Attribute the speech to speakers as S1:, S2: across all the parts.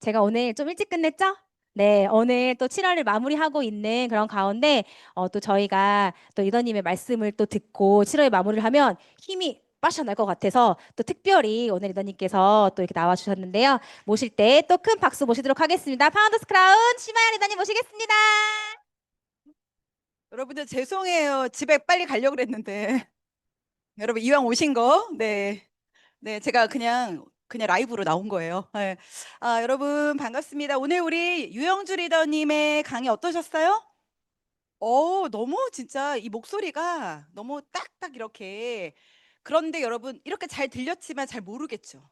S1: 제가 오늘 좀 일찍 끝냈죠? 네, 오늘 또 7월을 마무리하고 있는 그런 가운데, 또 저희가 또 리더님의 말씀을 또 듣고 7월 마무리를 하면 힘이 빠져날 것 같아서 또 특별히 오늘 리더님께서 또 이렇게 나와주셨는데요. 모실 때 또 큰 박수 모시도록 하겠습니다. 파운더스 크라운 심하연 리더님 모시겠습니다.
S2: 여러분들 죄송해요. 집에 빨리 가려고 그랬는데. 여러분 이왕 오신 거, 네. 네, 제가 그냥 라이브로 나온 거예요. 네. 여러분 반갑습니다. 오늘 우리 유영주 리더님의 강의 어떠셨어요? 너무 진짜 이 목소리가 너무 딱딱 이렇게. 그런데 여러분 이렇게 잘 들렸지만 잘 모르겠죠.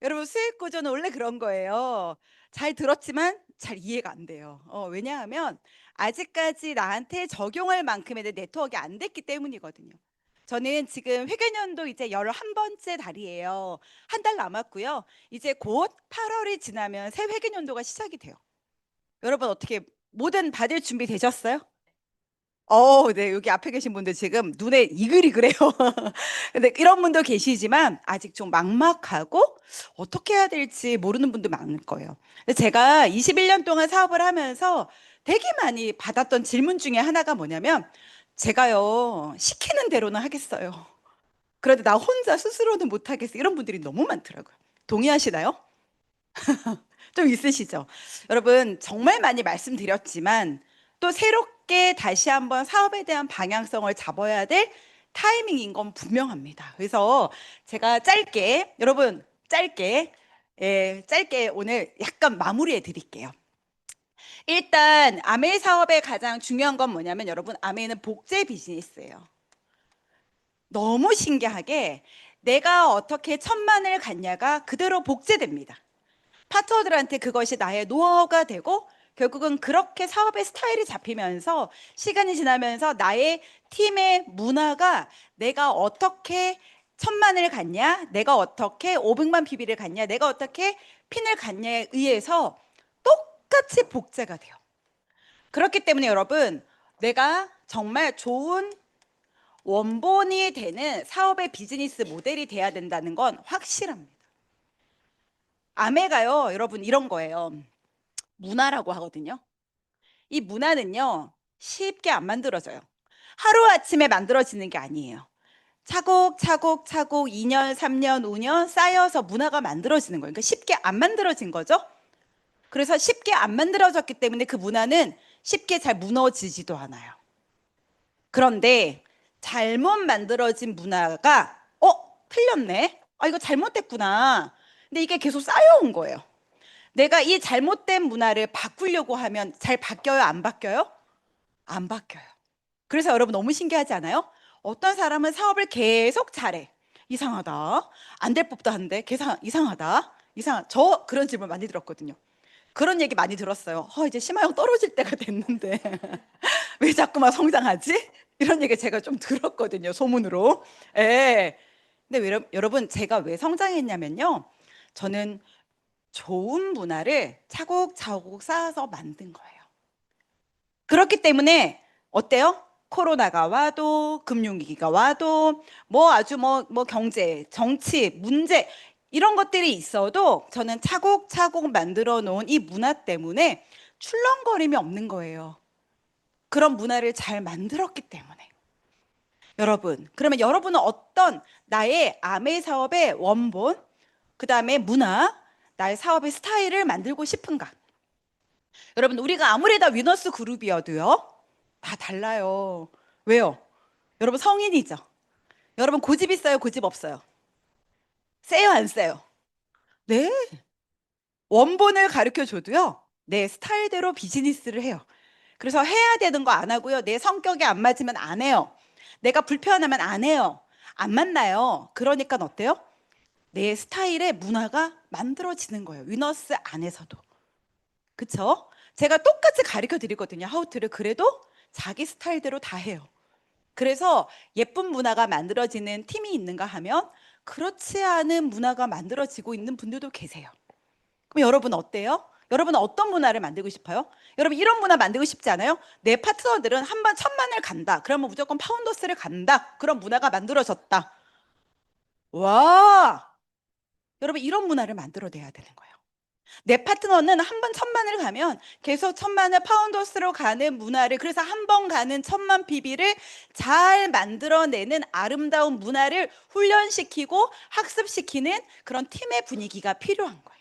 S2: 여러분 수익 구조는 원래 그런 거예요. 잘 들었지만 잘 이해가 안 돼요. 왜냐하면 아직까지 나한테 적용할 만큼의 내 네트워크가 안 됐기 때문이거든요. 저는 지금 회계연도 이제 11번째 달이에요. 한 달 남았고요. 이제 곧 8월이 지나면 새 회계연도가 시작이 돼요. 여러분 어떻게 뭐든 받을 준비 되셨어요? 네. 여기 앞에 계신 분들 지금 눈에 이글이글해요. 근데 이런 분도 계시지만 아직 좀 막막하고 어떻게 해야 될지 모르는 분도 많을 거예요. 근데 제가 21년 동안 사업을 하면서 되게 많이 받았던 질문 중에 하나가 뭐냐면, 제가요, 시키는 대로는 하겠어요. 그런데 나 혼자 스스로는 못하겠어. 이런 분들이 너무 많더라고요. 동의하시나요? 좀 있으시죠? 여러분, 정말 많이 말씀드렸지만 또 새롭게 다시 한번 사업에 대한 방향성을 잡아야 될 타이밍인 건 분명합니다. 그래서 제가 짧게, 여러분, 짧게 오늘 약간 마무리해 드릴게요. 일단, 아메 사업의 가장 중요한 건 뭐냐면, 여러분, 아메는 복제 비즈니스예요. 너무 신기하게 내가 어떻게 1,000만을 갖냐가 그대로 복제됩니다. 파트너들한테 그것이 나의 노하우가 되고, 결국은 그렇게 사업의 스타일이 잡히면서 시간이 지나면서 나의 팀의 문화가, 내가 어떻게 1,000만을 갖냐, 내가 어떻게 500만 PB를 갖냐, 내가 어떻게 핀을 갖냐에 의해서 똑같이 복제가 돼요. 그렇기 때문에 여러분, 내가 정말 좋은 원본이 되는 사업의 비즈니스 모델이 돼야 된다는 건 확실합니다. 아메가요, 여러분, 이런 거예요. 문화라고 하거든요. 이 문화는요, 쉽게 안 만들어져요. 하루아침에 만들어지는 게 아니에요. 차곡차곡 2년, 3년, 5년 쌓여서 문화가 만들어지는 거예요. 그러니까 쉽게 안 만들어진 거죠. 그래서 쉽게 안 만들어졌기 때문에 그 문화는 쉽게 잘 무너지지도 않아요. 그런데 잘못 만들어진 문화가, 틀렸네. 이거 잘못됐구나. 근데 이게 계속 쌓여온 거예요. 내가 이 잘못된 문화를 바꾸려고 하면 잘 바뀌어요? 안 바뀌어요? 안 바뀌어요. 그래서 여러분 너무 신기하지 않아요? 어떤 사람은 사업을 계속 잘해. 이상하다. 안 될 법도 한데 이상하다. 저 그런 질문 많이 들었거든요. 그런 얘기 많이 들었어요. 이제 심화형 떨어질 때가 됐는데 왜 자꾸만 성장하지? 이런 얘기 제가 좀 들었거든요, 소문으로. 예. 근데 여러분, 제가 왜 성장했냐면요, 저는 좋은 문화를 차곡차곡 쌓아서 만든 거예요. 그렇기 때문에 어때요? 코로나가 와도, 금융위기가 와도, 뭐 경제, 정치, 문제, 이런 것들이 있어도 저는 차곡차곡 만들어 놓은 이 문화 때문에 출렁거림이 없는 거예요. 그런 문화를 잘 만들었기 때문에. 여러분, 그러면 여러분은 어떤 나의 아메 사업의 원본, 그 다음에 문화, 나의 사업의 스타일을 만들고 싶은가? 여러분, 우리가 아무리 다 위너스 그룹이어도요, 다 달라요. 왜요? 여러분, 성인이죠? 여러분, 고집 있어요? 고집 없어요? 세요? 안 세요? 네. 원본을 가르쳐 줘도요, 내 스타일대로 비즈니스를 해요. 그래서 해야 되는 거 안 하고요, 내 성격에 안 맞으면 안 해요. 내가 불편하면 안 해요. 안 만나요. 그러니까 어때요? 내 스타일의 문화가 만들어지는 거예요. 위너스 안에서도. 그쵸? 제가 똑같이 가르쳐 드리거든요. 하우트를. 그래도 자기 스타일대로 다 해요. 그래서 예쁜 문화가 만들어지는 팀이 있는가 하면 그렇지 않은 문화가 만들어지고 있는 분들도 계세요. 그럼 여러분 어때요? 여러분은 어떤 문화를 만들고 싶어요? 여러분 이런 문화 만들고 싶지 않아요? 내 파트너들은 한 번 1,000만을 간다. 그러면 무조건 파운더스를 간다. 그런 문화가 만들어졌다. 와! 여러분 이런 문화를 만들어내야 되는 거예요. 내 파트너는 한 번 천만을 가면 계속 천만을 파운더스로 가는 문화를, 그래서 한 번 가는 천만 PB를 잘 만들어내는 아름다운 문화를 훈련시키고 학습시키는 그런 팀의 분위기가 필요한 거예요.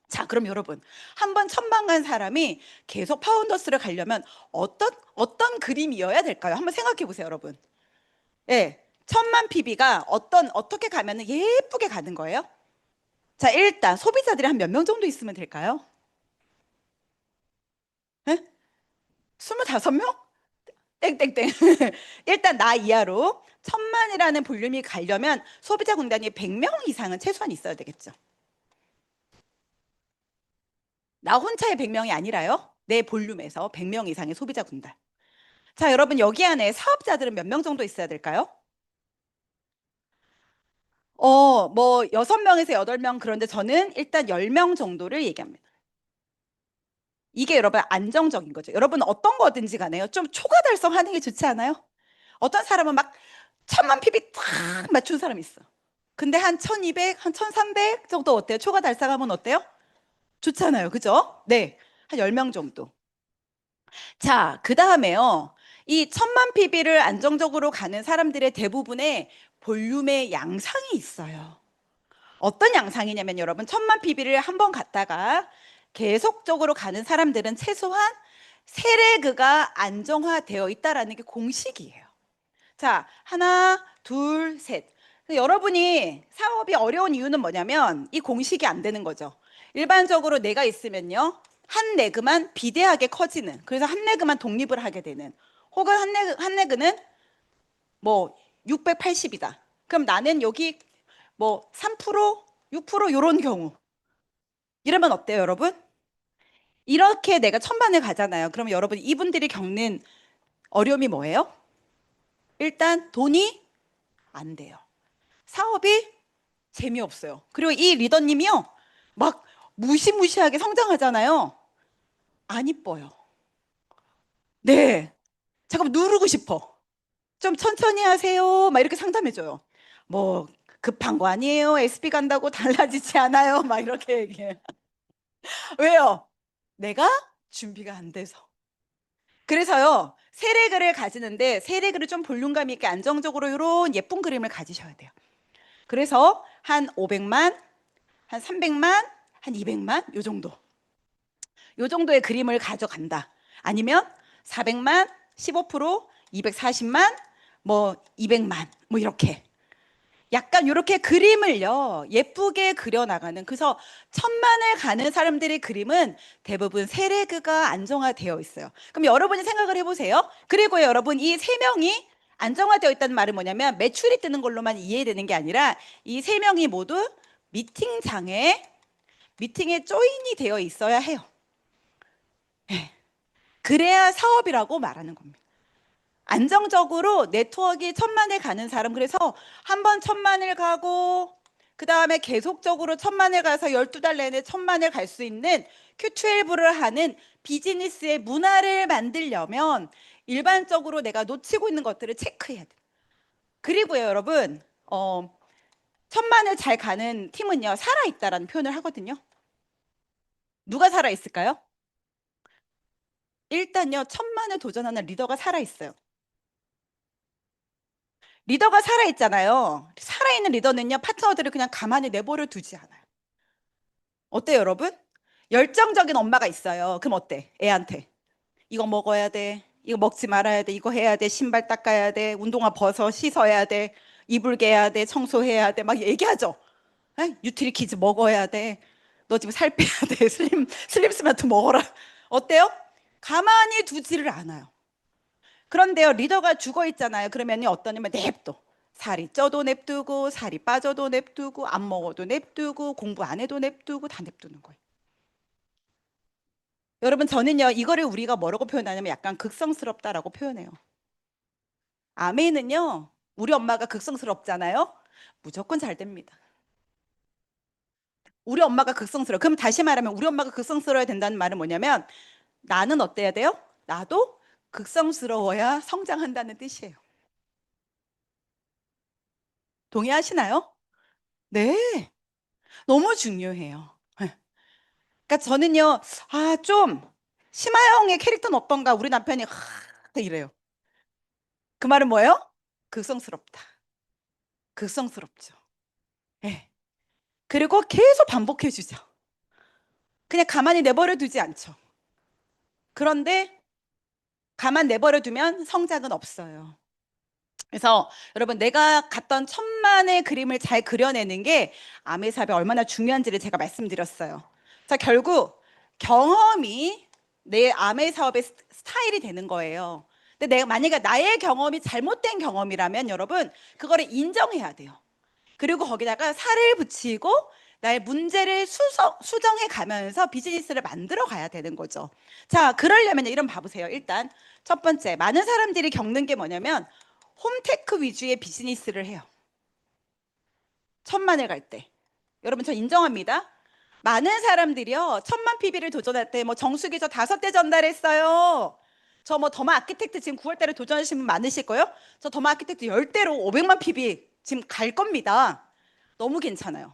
S2: 자, 그럼 여러분, 한 번 천만 간 사람이 계속 파운더스를 가려면 어떤 그림이어야 될까요? 한번 생각해 보세요, 여러분. 예, 천만 PB가 어떻게 가면 예쁘게 가는 거예요? 자, 일단 소비자들이 한 몇 명 정도 있으면 될까요? 예? 25명? 땡땡땡. 일단 나 이하로 천만이라는 볼륨이 가려면 소비자 군단이 100명 이상은 최소한 있어야 되겠죠. 나 혼자의 100명이 아니라요. 내 볼륨에서 100명 이상의 소비자 군단. 자, 여러분 여기 안에 사업자들은 몇 명 정도 있어야 될까요? 뭐 6명에서 8명, 그런데 저는 일단 10명 정도를 얘기합니다. 이게 여러분 안정적인 거죠. 여러분 어떤 거든지 간에요. 좀 초과 달성하는 게 좋지 않아요? 어떤 사람은 막 1000만 PB 탁 맞춘 사람이 있어. 근데 한 1200, 한 1300 정도 어때요? 초과 달성하면 어때요? 좋잖아요. 그죠? 네. 한 10명 정도. 자, 그 다음에요. 이 1000만 PB를 안정적으로 가는 사람들의 대부분의 볼륨의 양상이 있어요. 어떤 양상이냐면 여러분, 1000만 PB를 한 번 갔다가 계속적으로 가는 사람들은 최소한 세레그가 안정화되어 있다라는 게 공식이에요. 자, 하나, 둘, 셋. 여러분이 사업이 어려운 이유는 뭐냐면 이 공식이 안 되는 거죠. 일반적으로 내가 있으면요, 한 레그만 비대하게 커지는, 그래서 한 레그만 독립을 하게 되는, 혹은 한 레그는 뭐 680이다. 그럼 나는 여기 뭐 3%, 6% 이런 경우. 이러면 어때요, 여러분? 이렇게 내가 천만을 가잖아요. 그럼 여러분 이분들이 겪는 어려움이 뭐예요? 일단 돈이 안 돼요. 사업이 재미없어요. 그리고 이 리더님이요, 막 무시무시하게 성장하잖아요. 안 이뻐요. 네. 잠깐 누르고 싶어. 좀 천천히 하세요. 막 이렇게 상담해줘요. 뭐 급한 거 아니에요. SP 간다고 달라지지 않아요. 막 이렇게 얘기해. 왜요? 내가 준비가 안 돼서. 그래서요, 세례글을 가지는데 세례글을 좀 볼륨감 있게 안정적으로 이런 예쁜 그림을 가지셔야 돼요. 그래서 한 500만, 한 300만, 한 200만 요 정도. 요 정도의 그림을 가져간다. 아니면 400만, 15%, 240만, 뭐 200만, 뭐 이렇게. 약간 이렇게 그림을요, 예쁘게 그려나가는. 그래서 천만을 가는 사람들의 그림은 대부분 세레그가 안정화되어 있어요. 그럼 여러분이 생각을 해보세요. 그리고 여러분 이 세 명이 안정화되어 있다는 말은 뭐냐면 매출이 뜨는 걸로만 이해되는 게 아니라 이 세 명이 모두 미팅장에 미팅에 조인이 되어 있어야 해요. 그래야 사업이라고 말하는 겁니다. 안정적으로 네트워크가 천만에 가는 사람, 그래서 한 번 천만을 가고 그 다음에 계속적으로 천만을 가서 12달 내내 천만을 갈 수 있는 Q12를 하는 비즈니스의 문화를 만들려면 일반적으로 내가 놓치고 있는 것들을 체크해야 돼. 그리고요, 여러분, 천만을 잘 가는 팀은요, 살아있다라는 표현을 하거든요. 누가 살아있을까요? 일단요, 천만을 도전하는 리더가 살아있어요. 리더가 살아있잖아요. 살아있는 리더는요, 파트너들을 그냥 가만히 내버려 두지 않아요. 어때요, 여러분? 열정적인 엄마가 있어요. 그럼 어때? 애한테. 이거 먹어야 돼. 이거 먹지 말아야 돼. 이거 해야 돼. 신발 닦아야 돼. 운동화 벗어 씻어야 돼. 이불 개야 돼. 청소해야 돼. 막 얘기하죠. 에? 뉴트리키즈 먹어야 돼. 너 지금 살 빼야 돼. 슬림 스마트 먹어라. 어때요? 가만히 두지를 않아요. 그런데요, 리더가 죽어 있잖아요. 그러면요, 어떠냐면 냅둬. 살이 쪄도 냅두고, 살이 빠져도 냅두고, 안 먹어도 냅두고, 공부 안 해도 냅두고, 다 냅두는 거예요. 여러분, 저는요, 이거를 우리가 뭐라고 표현하냐면 약간 극성스럽다라고 표현해요. 아멘은요, 우리 엄마가 극성스럽잖아요. 무조건 잘 됩니다. 우리 엄마가 극성스러워. 그럼 다시 말하면 우리 엄마가 극성스러워야 된다는 말은 뭐냐면 나는 어때야 돼요? 나도 극성스러워야 성장한다는 뜻이에요. 동의하시나요? 네. 너무 중요해요. 그러니까 저는요, 좀 심하영의 캐릭터는 어떤가? 우리 남편이 이래요. 그 말은 뭐예요? 극성스럽다. 극성스럽죠. 예. 그리고 계속 반복해 주죠. 그냥 가만히 내버려 두지 않죠. 그런데 가만 내버려 두면 성장은 없어요. 그래서 여러분, 내가 갔던 천만의 그림을 잘 그려내는 게 아메 사업이 얼마나 중요한지를 제가 말씀드렸어요. 자, 결국 경험이 내 아메 사업의 스타일이 되는 거예요. 근데 내가 만약에 나의 경험이 잘못된 경험이라면 여러분, 그거를 인정해야 돼요. 그리고 거기다가 살을 붙이고 나의 문제를 수정해 가면서 비즈니스를 만들어 가야 되는 거죠. 자, 그러려면 이런 봐보세요. 일단 첫 번째, 많은 사람들이 겪는 게 뭐냐면 홈테크 위주의 비즈니스를 해요. 천만을 갈 때. 여러분, 저 인정합니다. 많은 사람들이요, 천만 PB를 도전할 때, 뭐 정수기 저 5대 전달했어요. 저 뭐 더마 아키텍트 지금 9월 달에 도전하시는 분 많으실 거예요. 저 더마 아키텍트 10대로 500만 PB 지금 갈 겁니다. 너무 괜찮아요.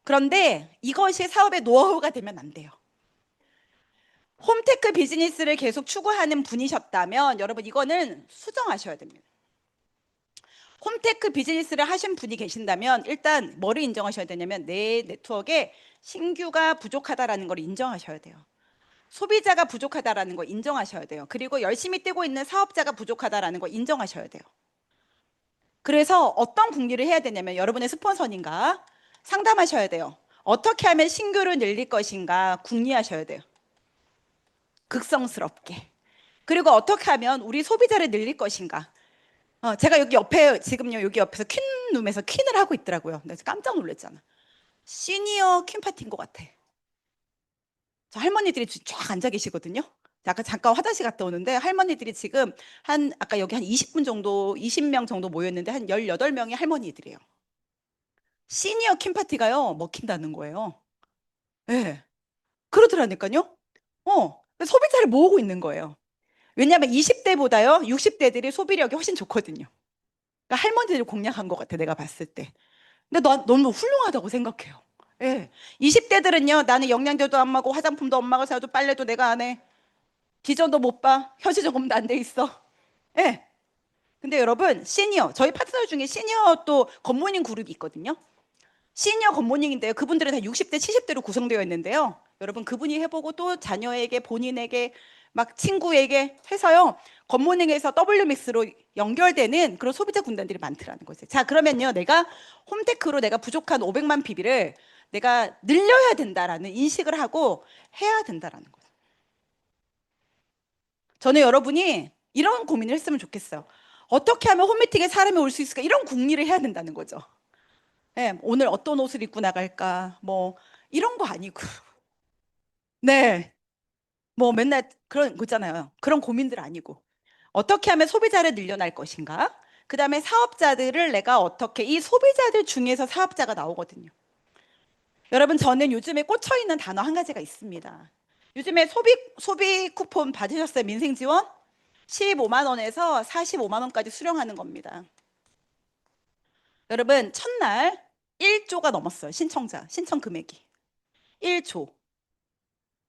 S2: 그런데 이것이 사업의 노하우가 되면 안 돼요. 홈테크 비즈니스를 계속 추구하는 분이셨다면 여러분, 이거는 수정하셔야 됩니다. 홈테크 비즈니스를 하신 분이 계신다면 일단 뭐를 인정하셔야 되냐면 내 네트워크에 신규가 부족하다라는 걸 인정하셔야 돼요. 소비자가 부족하다라는 거 인정하셔야 돼요. 그리고 열심히 뛰고 있는 사업자가 부족하다라는 거 인정하셔야 돼요. 그래서 어떤 궁리를 해야 되냐면 여러분의 스폰서님과 상담하셔야 돼요. 어떻게 하면 신규를 늘릴 것인가 궁리하셔야 돼요. 극성스럽게. 그리고 어떻게 하면 우리 소비자를 늘릴 것인가. 제가 여기 옆에 지금요, 여기 옆에서 퀸룸에서 퀸을 하고 있더라고요. 그래서 깜짝 놀랐잖아. 시니어 퀸 파티인 것 같아. 저 할머니들이 쫙 앉아 계시거든요. 아까 잠깐 화장실 갔다 오는데 할머니들이 지금 아까 여기 한 20분 정도, 20명 정도 모였는데 한 18명이 할머니들이에요. 시니어 퀸 파티가요, 먹힌다는 거예요. 예. 네. 그러더라니까요. 소비자를 모으고 있는 거예요. 왜냐하면 20대보다요, 60대들이 소비력이 훨씬 좋거든요. 그러니까 할머니들을 공략한 것 같아, 내가 봤을 때. 근데 너무 훌륭하다고 생각해요. 예. 20대들은요, 나는 영양제도 안 먹고 화장품도 엄마가 사도 빨래도 내가 안 해. 비전도 못 봐. 현실 적응도 안 돼 있어. 예. 근데 여러분, 시니어, 저희 파트너 중에 시니어 또 굿모닝 그룹이 있거든요. 시니어 굿모닝인데요. 그분들은 다 60대, 70대로 구성되어 있는데요. 여러분, 그분이 해보고 또 자녀에게, 본인에게, 막 친구에게 해서요. 굿모닝에서 W믹스로 연결되는 그런 소비자 군단들이 많더라는 거죠. 자, 그러면요. 내가 홈테크로 내가 부족한 500만 PB를 내가 늘려야 된다라는 인식을 하고 해야 된다라는 거죠. 저는 여러분이 이런 고민을 했으면 좋겠어요. 어떻게 하면 홈미팅에 사람이 올 수 있을까? 이런 궁리를 해야 된다는 거죠. 네, 오늘 어떤 옷을 입고 나갈까? 뭐 이런 거 아니고. 네. 뭐 맨날 그런 거 있잖아요. 그런 고민들 아니고. 어떻게 하면 소비자를 늘려날 것인가? 그다음에 사업자들을 내가 어떻게 이 소비자들 중에서 사업자가 나오거든요. 여러분, 저는 요즘에 꽂혀 있는 단어 한 가지가 있습니다. 요즘에 소비 쿠폰 받으셨어요? 민생 지원? 15만 원에서 45만 원까지 수령하는 겁니다. 여러분, 첫날 1조가 넘었어요. 신청 금액이. 1조.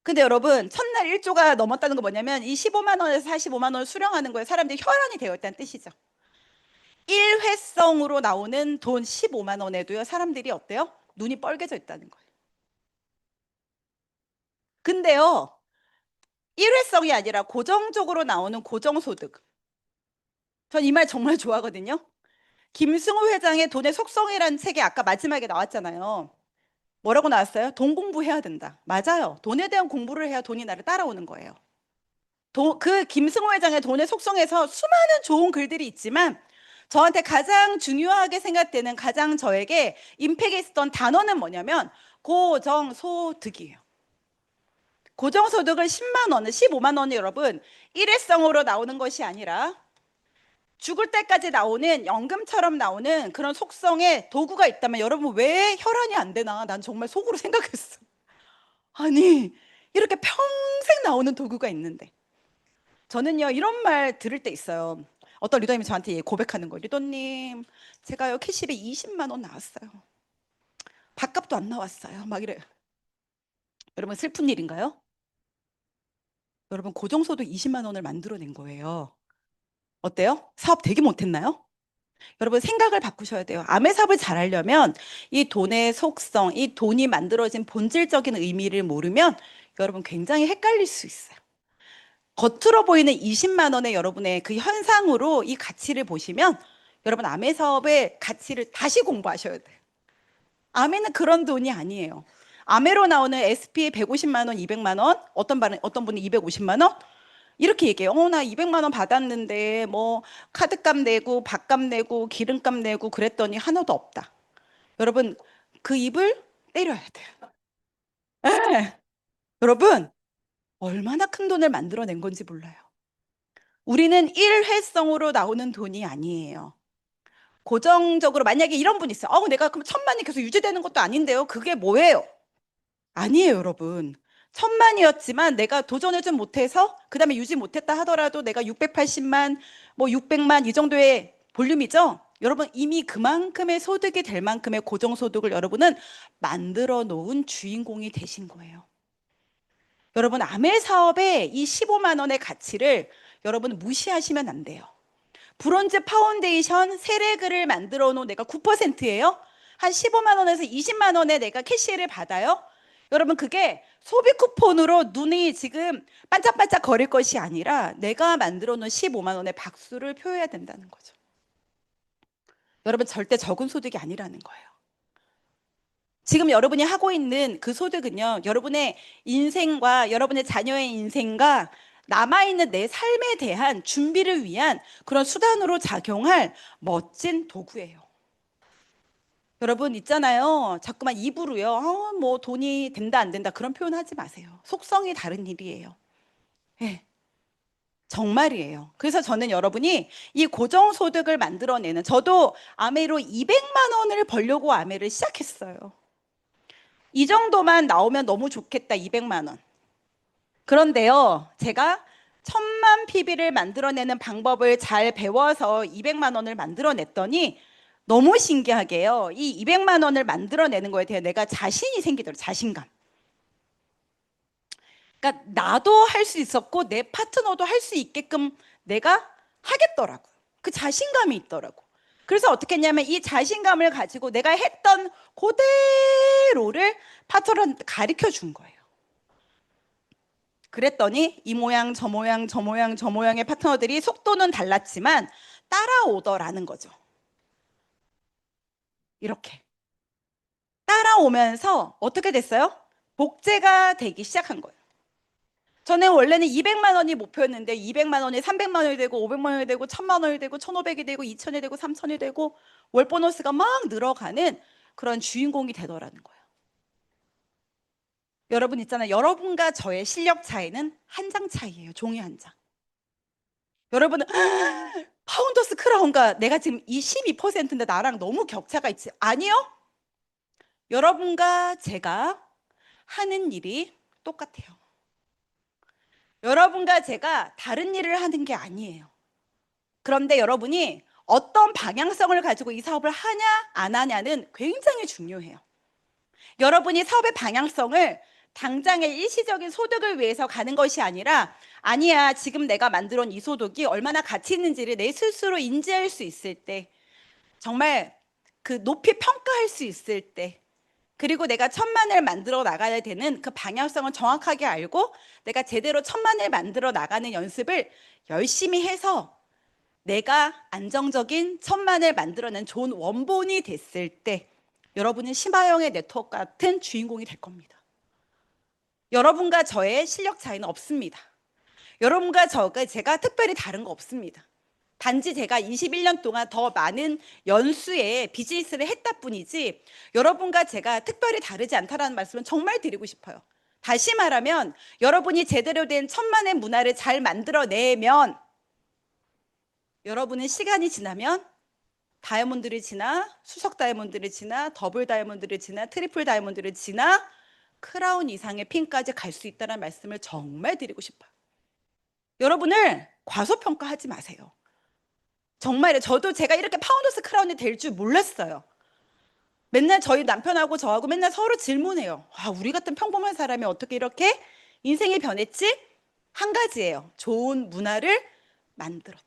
S2: 근데 여러분, 첫날 1조가 넘었다는 거 뭐냐면 이 15만 원에서 45만 원을 수령하는 거에 사람들이 혈안이 되어 있다는 뜻이죠. 일회성으로 나오는 돈 15만 원에도요, 사람들이 어때요? 눈이 뻘개져 있다는 거예요. 근데요, 일회성이 아니라 고정적으로 나오는 고정소득. 전 이 말 정말 좋아하거든요. 김승호 회장의 돈의 속성이라는 책이 아까 마지막에 나왔잖아요. 뭐라고 나왔어요? 돈 공부해야 된다. 맞아요. 돈에 대한 공부를 해야 돈이 나를 따라오는 거예요. 그 김승호 회장의 돈의 속성에서 수많은 좋은 글들이 있지만 저한테 가장 중요하게 생각되는 가장 저에게 임팩이 있었던 단어는 뭐냐면 고정소득이에요. 고정소득을 10만 원을 15만 원이 여러분 일회성으로 나오는 것이 아니라 죽을 때까지 나오는 연금처럼 나오는 그런 속성의 도구가 있다면 여러분 왜 혈안이 안 되나 난 정말 속으로 생각했어. 아니 이렇게 평생 나오는 도구가 있는데 저는요 이런 말 들을 때 있어요. 어떤 리더님이 저한테 고백하는 거예요. 리더님 제가요 캐시백 20만 원 나왔어요. 밥값도 안 나왔어요. 막 이래요. 여러분 슬픈 일인가요? 여러분 고정소득 20만 원을 만들어낸 거예요. 어때요? 사업 되게 못했나요? 여러분 생각을 바꾸셔야 돼요. 암의 사업을 잘하려면 이 돈의 속성, 이 돈이 만들어진 본질적인 의미를 모르면 여러분 굉장히 헷갈릴 수 있어요. 겉으로 보이는 20만 원의 여러분의 그 현상으로 이 가치를 보시면 여러분 암의 사업의 가치를 다시 공부하셔야 돼요. 암에는 그런 돈이 아니에요. 암에로 나오는 SP 150만 원, 200만 원, 어떤 분이 250만 원? 이렇게 얘기해요. 나 200만 원 받았는데 뭐 카드값 내고 밥값 내고 기름값 내고 그랬더니 하나도 없다. 여러분 그 입을 때려야 돼요. 예. 여러분 얼마나 큰 돈을 만들어낸 건지 몰라요. 우리는 일회성으로 나오는 돈이 아니에요. 고정적으로 만약에 이런 분 있어요. 내가 그럼 1,000만이 계속 유지되는 것도 아닌데요. 그게 뭐예요? 아니에요, 여러분. 1,000만이었지만 내가 도전하지 못해서 그다음에 유지 못했다 하더라도 내가 680만, 뭐 600만 이 정도의 볼륨이죠. 여러분 이미 그만큼의 소득이 될 만큼의 고정소득을 여러분은 만들어 놓은 주인공이 되신 거예요. 여러분 아메 사업의 이 15만 원의 가치를 여러분 무시하시면 안 돼요. 브론즈 파운데이션 세례글을 만들어 놓은 내가 9%예요. 한 15만 원에서 20만 원에 내가 캐시를 받아요. 여러분 그게 소비 쿠폰으로 눈이 지금 반짝반짝 거릴 것이 아니라 내가 만들어 놓은 15만 원의 박수를 표해야 된다는 거죠. 여러분 절대 적은 소득이 아니라는 거예요. 지금 여러분이 하고 있는 그 소득은요, 여러분의 인생과 여러분의 자녀의 인생과 남아있는 내 삶에 대한 준비를 위한 그런 수단으로 작용할 멋진 도구예요. 여러분 있잖아요. 자꾸만 입으로요. 뭐 돈이 된다 안 된다 그런 표현 하지 마세요. 속성이 다른 일이에요. 네, 정말이에요. 그래서 저는 여러분이 이 고정소득을 만들어내는 저도 아메로 200만 원을 벌려고 아메를 시작했어요. 이 정도만 나오면 너무 좋겠다. 200만 원. 그런데요. 제가 1,000만 PB를 만들어내는 방법을 잘 배워서 200만 원을 만들어냈더니 너무 신기하게요. 이 200만 원을 만들어내는 거에 대해 내가 자신이 생기더라고요. 자신감. 그러니까 나도 할 수 있었고 내 파트너도 할 수 있게끔 내가 하겠더라고요. 그 자신감이 있더라고. 그래서 어떻게 했냐면 이 자신감을 가지고 내가 했던 그대로를 파트너한테 가르쳐 준 거예요. 그랬더니 이 모양 저 모양 저 모양 저 모양의 파트너들이 속도는 달랐지만 따라오더라는 거죠. 이렇게 따라오면서 어떻게 됐어요? 복제가 되기 시작한 거예요. 저는 원래는 200만 원이 목표였는데 200만 원이 300만 원이 되고 500만 원이 되고 1,000만 원이 되고 1,500이 되고 2,000이 되고 3,000이 되고 월 보너스가 막 늘어가는 그런 주인공이 되더라는 거예요. 여러분 있잖아요. 여러분과 저의 실력 차이는 한 장 차이예요. 종이 한 장. 여러분은 파운더스 크라운과 내가 지금 이 12%인데 나랑 너무 격차가 있지. 아니요. 여러분과 제가 하는 일이 똑같아요. 여러분과 제가 다른 일을 하는 게 아니에요. 그런데 여러분이 어떤 방향성을 가지고 이 사업을 하냐 안 하냐는 굉장히 중요해요. 여러분이 사업의 방향성을 당장의 일시적인 소득을 위해서 가는 것이 아니라 아니야 지금 내가 만들어 온 이 소득이 얼마나 가치 있는지를 내 스스로 인지할 수 있을 때 정말 그 높이 평가할 수 있을 때 그리고 내가 1,000만을 만들어 나가야 되는 그 방향성을 정확하게 알고 내가 제대로 1,000만을 만들어 나가는 연습을 열심히 해서 내가 안정적인 1,000만을 만들어낸 좋은 원본이 됐을 때 여러분은 심화영의 네트워크 같은 주인공이 될 겁니다. 여러분과 저의 실력 차이는 없습니다. 여러분과 제가 특별히 다른 거 없습니다. 단지 제가 21년 동안 더 많은 연수의 비즈니스를 했다 뿐이지 여러분과 제가 특별히 다르지 않다라는 말씀을 정말 드리고 싶어요. 다시 말하면 여러분이 제대로 된 1,000만의 문화를 잘 만들어내면 여러분은 시간이 지나면 다이아몬드를 지나 수석 다이아몬드를 지나 더블 다이아몬드를 지나 트리플 다이아몬드를 지나 크라운 이상의 핀까지 갈 수 있다는 말씀을 정말 드리고 싶어요. 여러분을 과소평가하지 마세요. 정말 저도 제가 이렇게 파운더스 크라운이 될 줄 몰랐어요. 맨날 저희 남편하고 저하고 맨날 서로 질문해요. 아, 우리 같은 평범한 사람이 어떻게 이렇게 인생이 변했지? 한 가지예요. 좋은 문화를 만들었다.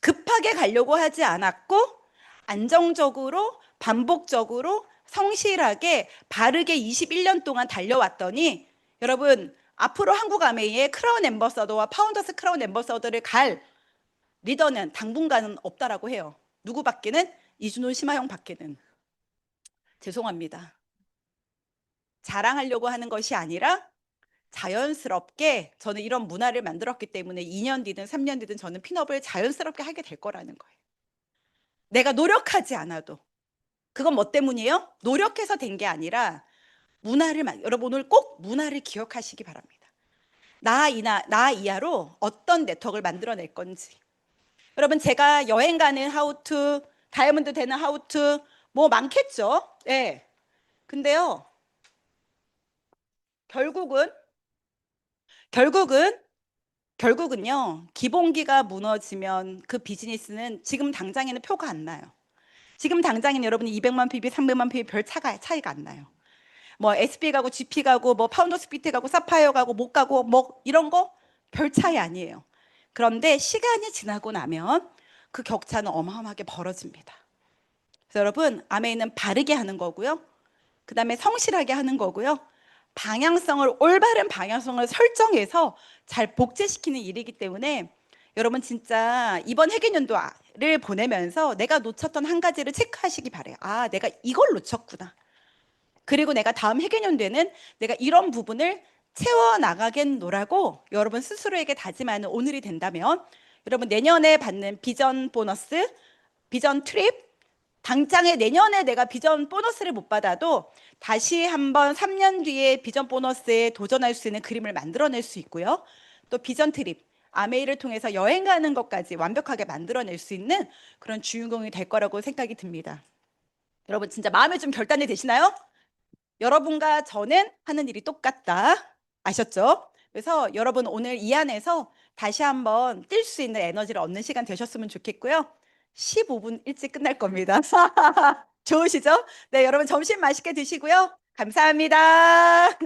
S2: 급하게 가려고 하지 않았고 안정적으로 반복적으로 성실하게 바르게 21년 동안 달려왔더니 여러분 앞으로 한국 아메이의 크라운 앰버서더와 파운더스 크라운 앰버서더를 갈 리더는 당분간은 없다라고 해요. 누구 밖에는? 이준호 심하영 밖에는. 죄송합니다. 자랑하려고 하는 것이 아니라 자연스럽게 저는 이런 문화를 만들었기 때문에 2년 뒤든 3년 뒤든 저는 핀업을 자연스럽게 하게 될 거라는 거예요. 내가 노력하지 않아도. 그건 뭐 때문이에요? 노력해서 된 게 아니라 여러분 오늘 꼭 문화를 기억하시기 바랍니다. 나 이하로 어떤 네트워크를 만들어낼 건지. 여러분 제가 여행 가는 하우투, 다이아몬드 되는 하우투 뭐 많겠죠? 네. 근데요. 결국은 결국은요. 기본기가 무너지면 그 비즈니스는 지금 당장에는 표가 안 나요. 지금 당장에는 여러분이 200만 PB, 300만 PB 별 차이가 안 나요. 뭐 SP 가고 GP 가고 뭐 파운더 스피트 가고 사파이어 가고 못 가고 뭐 이런 거 별 차이 아니에요. 그런데 시간이 지나고 나면 그 격차는 어마어마하게 벌어집니다. 그래서 여러분 아메이는 바르게 하는 거고요. 그다음에 성실하게 하는 거고요. 올바른 방향성을 설정해서 잘 복제시키는 일이기 때문에 여러분 진짜 이번 회계연도를 보내면서 내가 놓쳤던 한 가지를 체크하시기 바래요. 아, 내가 이걸 놓쳤구나. 그리고 내가 다음 회계연도에는 내가 이런 부분을 채워나가겠노라고 여러분 스스로에게 다짐하는 오늘이 된다면 여러분 내년에 받는 비전 보너스, 비전 트립, 당장에 내년에 내가 비전 보너스를 못 받아도 다시 한번 3년 뒤에 비전 보너스에 도전할 수 있는 그림을 만들어낼 수 있고요. 또 비전 트립, 아메이를 통해서 여행 가는 것까지 완벽하게 만들어낼 수 있는 그런 주인공이 될 거라고 생각이 듭니다. 여러분 진짜 마음에 좀 결단이 되시나요? 여러분과 저는 하는 일이 똑같다. 아셨죠? 그래서 여러분 오늘 이 안에서 다시 한번 뛸 수 있는 에너지를 얻는 시간 되셨으면 좋겠고요. 15분 일찍 끝날 겁니다. 좋으시죠? 네, 여러분 점심 맛있게 드시고요. 감사합니다.